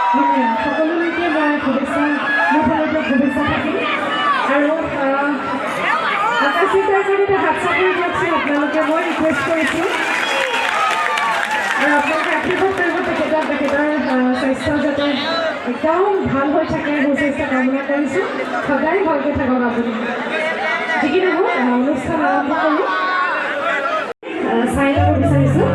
মানে সকলোলৈকে মই শুভেচ্ছা মোৰ ফালৰ পৰা শুভেচ্ছা থাকিল আৰু আকাশিকাৰ কাৰণে এটা হাত চাপৰি দিয়কচোন আপোনালোকে মই ৰিকুৱেষ্ট কৰিছোঁ আৰু আপোনালোকে আশীৰ্বাদ কৰিব তেখেতৰ স্বাস্থ্য যাতে একদম ভাল হৈ থাকে সুস্বাস্থ্য কামনা কৰিছোঁ সদায় ভালকৈ থাকক আপুনি যি কি নহওক অনুষ্ঠান আৰম্ভ কৰোঁ চাই ল'ব বিচাৰিছোঁ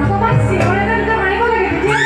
অকণমান চিঞৰ এটা দুটা মাৰিব লাগে তেতিয়া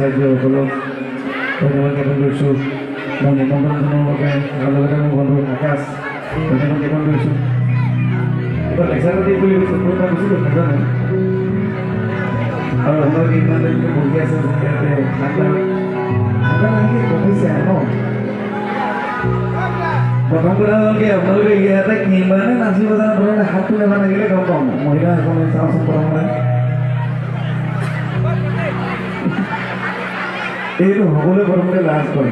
সাহায্যসকলক ধন্যবাদ জ্ঞাপন কৰিছোঁ। মই নিমন্ত্ৰণ জনাবৰ বাবে আৰু লগতে মোৰ বন্ধু আকাশ ধন্যবাদ জ্ঞাপন কৰিছোঁ। কিবা লেকচাৰ পাতি বুলি কৈছিলোঁ নাজানো আৰু আপোনালোকে ইমান বহি আছে ইয়াতে ঠাণ্ডা ঠাণ্ডা লাগি কমিছে ন। প্ৰথম কথা হ'ল কি আপোনালোকে ইয়াতে কিমানে নাচিব জানে আপোনালোকে হাতটো নেবা লাগিলে গম পাওঁ মহিলাসকলে চাওঁচোন প্ৰথমতে এইটো সকলোৱে প্ৰথমতে লাজ কৰে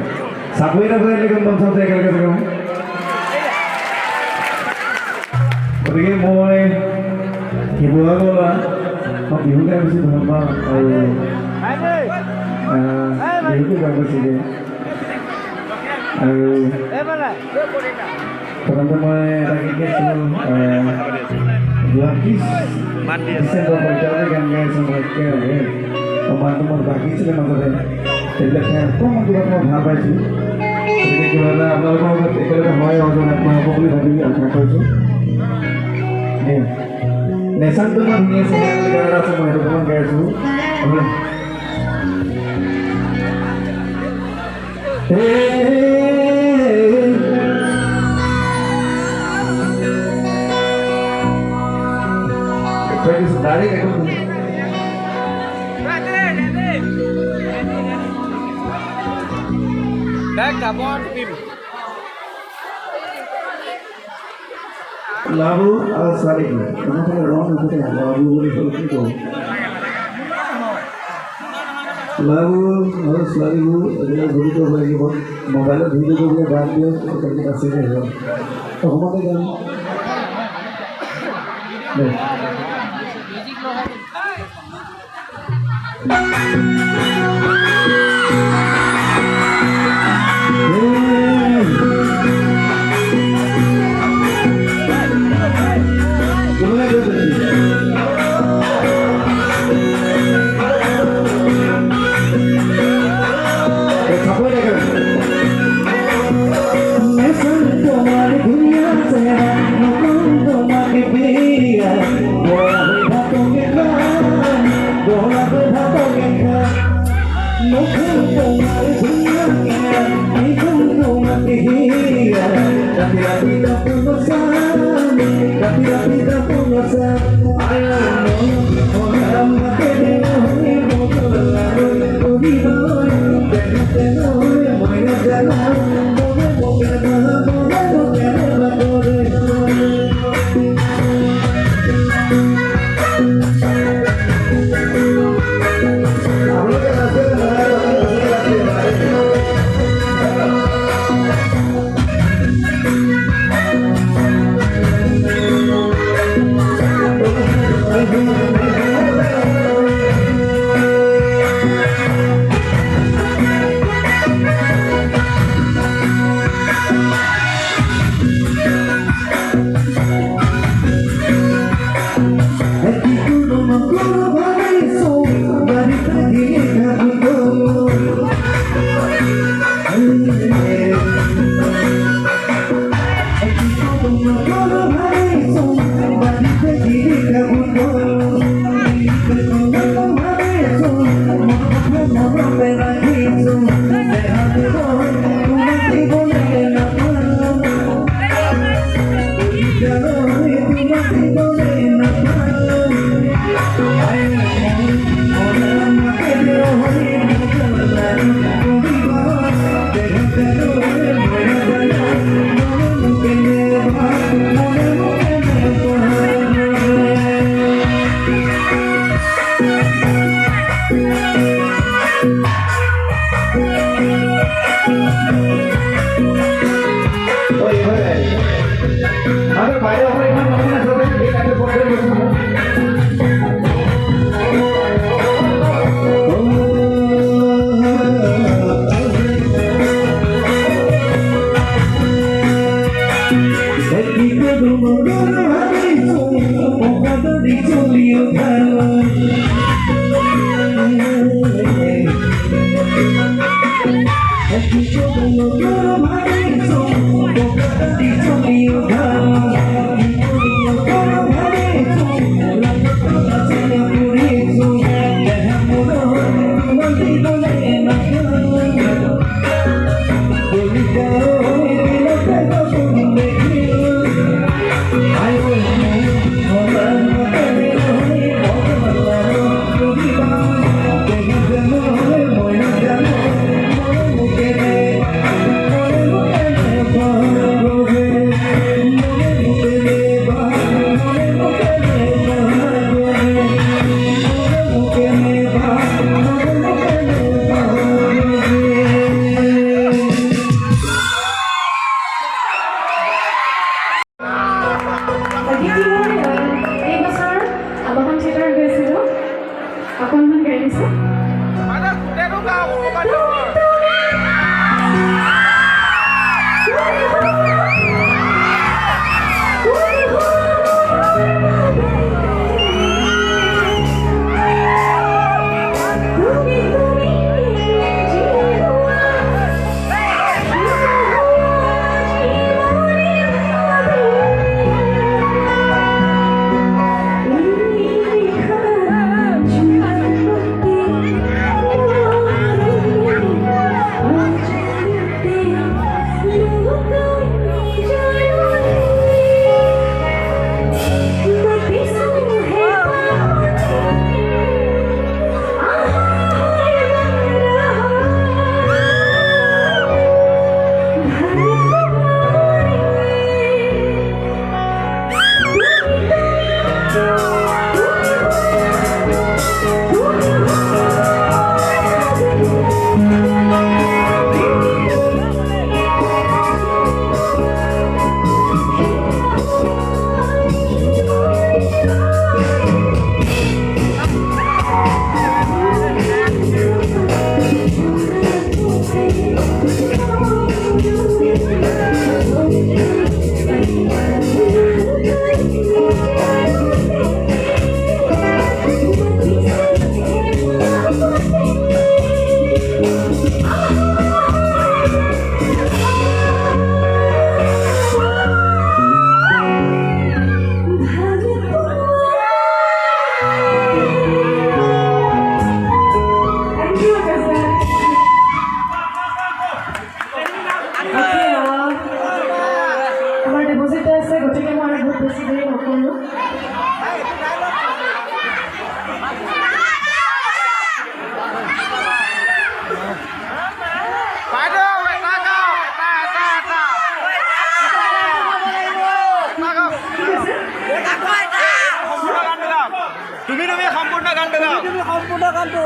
চাকৰি তাকৰি গম পঞ্চায়তে একেলগে চাওঁ। গতিকে মই শিৱসাগৰ ল'ৰা মই বিহু গাই বেছি ভাল পাওঁ আৰু বিহুটো গাই বেছিকৈ আৰু প্ৰথমতে মই এটা গীত গাইছিলোঁ যোৱা 30 ডিচেম্বৰ পৰ্যায়তে গান গাই আছোঁ মই একেলগে মানুহটো মোৰ বাকিছিলে মাজতে সেইবিলাক অকণমান কিবা মই ভাল পাইছোঁ। গতিকে কিবা এটা আপোনালোকৰ লগত একেলগে হয় আপোনাক হ'ব বুলি ভাবি আশা কৰিছোঁ। নেচাৰটো মই ধুনীয়া চিনেমা বুলি গান এটা আছে মই সেইটো অকণমান গাই আছোঁ। ডাইৰেক্ট একো লাভু আৰু ছোৱালীক ৰং নুঠে লাভু বুলি ক'লে কি কওঁ ল'ৰাবোৰ আৰু ছোৱালীবোৰ এইবিলাক ঘূৰি কৰিব লাগিব মোবাইলত ভিডিঅ' কৰিবলৈ গান দিয়ক তেনেকৈ আছে অসমতে যাম দে ইয়াতে উপস্থিত আছে গতিকে মই আৰু বহুত বেছি দেৰি নকৰোঁ তুমি সম্পূৰ্ণ গানটো গাও সম্পূৰ্ণ গানটো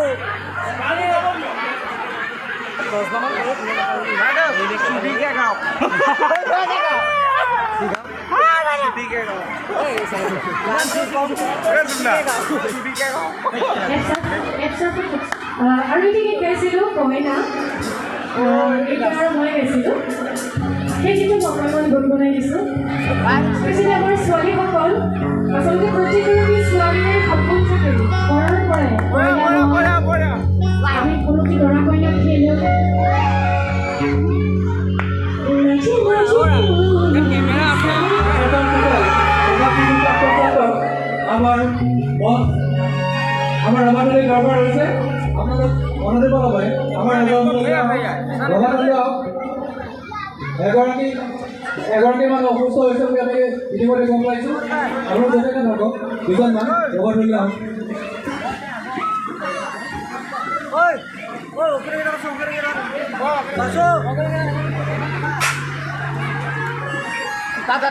আৰু এটি গীত গাইছিলোঁ কইনা এতিয়া আৰু মই গাইছিলোঁ সেই গীতটো অকণমান গুণগুণাই দিছোঁ স্পেচিয়েলি আমাৰ ছোৱালীসকল আচলতে প্ৰতিগৰাকী ছোৱালীৰে সপোন থাকে ঘৰৰ পৰাই আমি কোনো কি দৰা কইনাক খেলিও আমাৰ ৰমাদেৱী দৰকাৰ হৈছে আপোনালোক মনত দিব লাগে আমাৰ এগৰাকীমান অসুস্থ হৈছে বুলি আমি ইতিমধ্যে গম পাইছোঁ আৰু যেনেকৈ নকওঁ দুজনমান লগত ধৰি লওক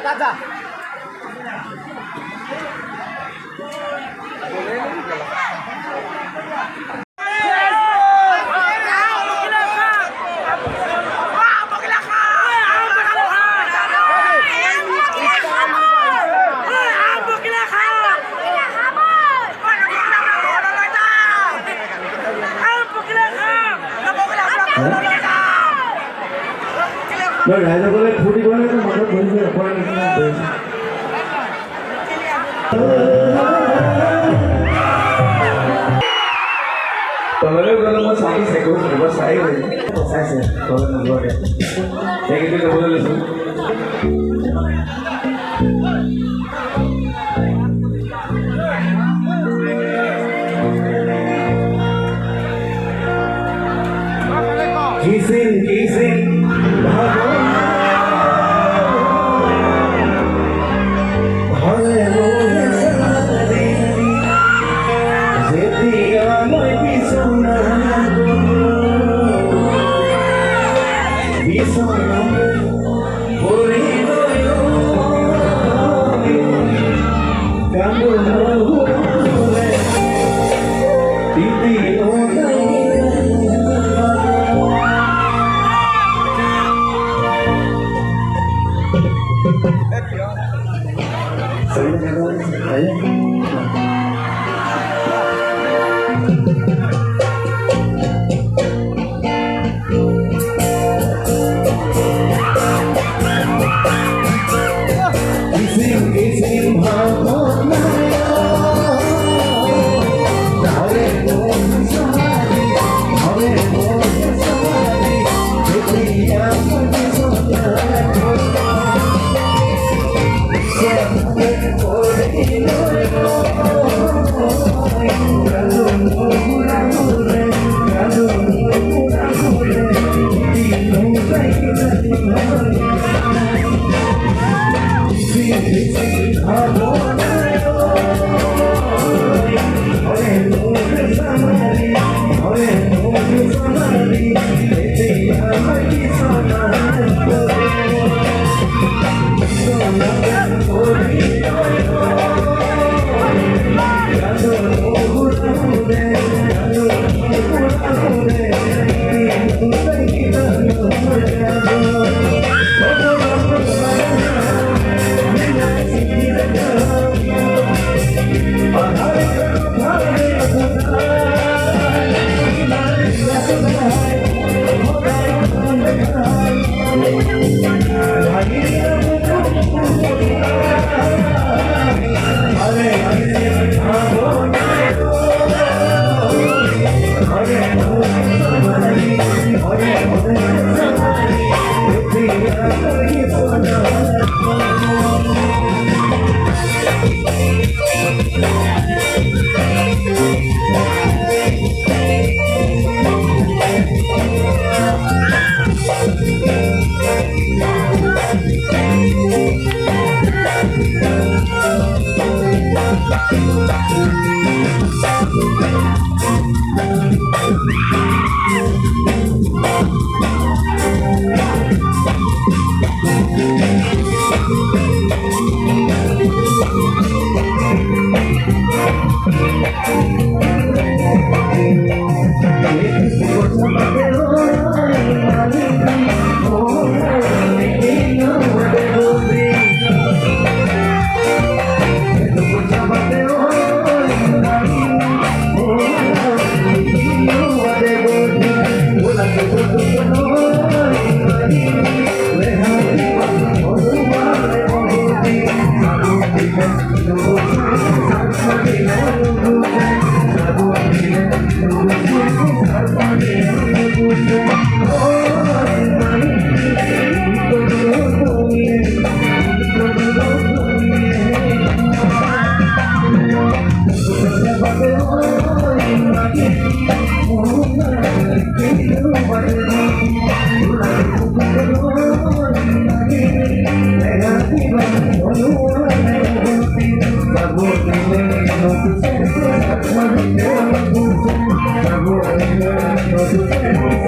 Tata. ৰাইজসকলে ফূৰ্তি কৰে মাজত বহি অপৰাধ নিচিনা কৰিছে তললৈ গ'লে মই চাই চাই চাইছে তলত নোযোৱাকৈ সেইকেইটা ল'বলৈ লৈছোঁ Kissing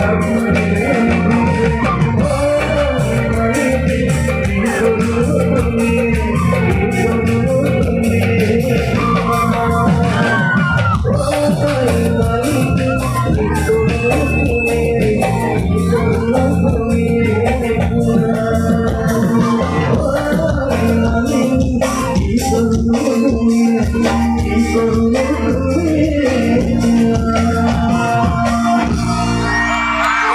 গাঁও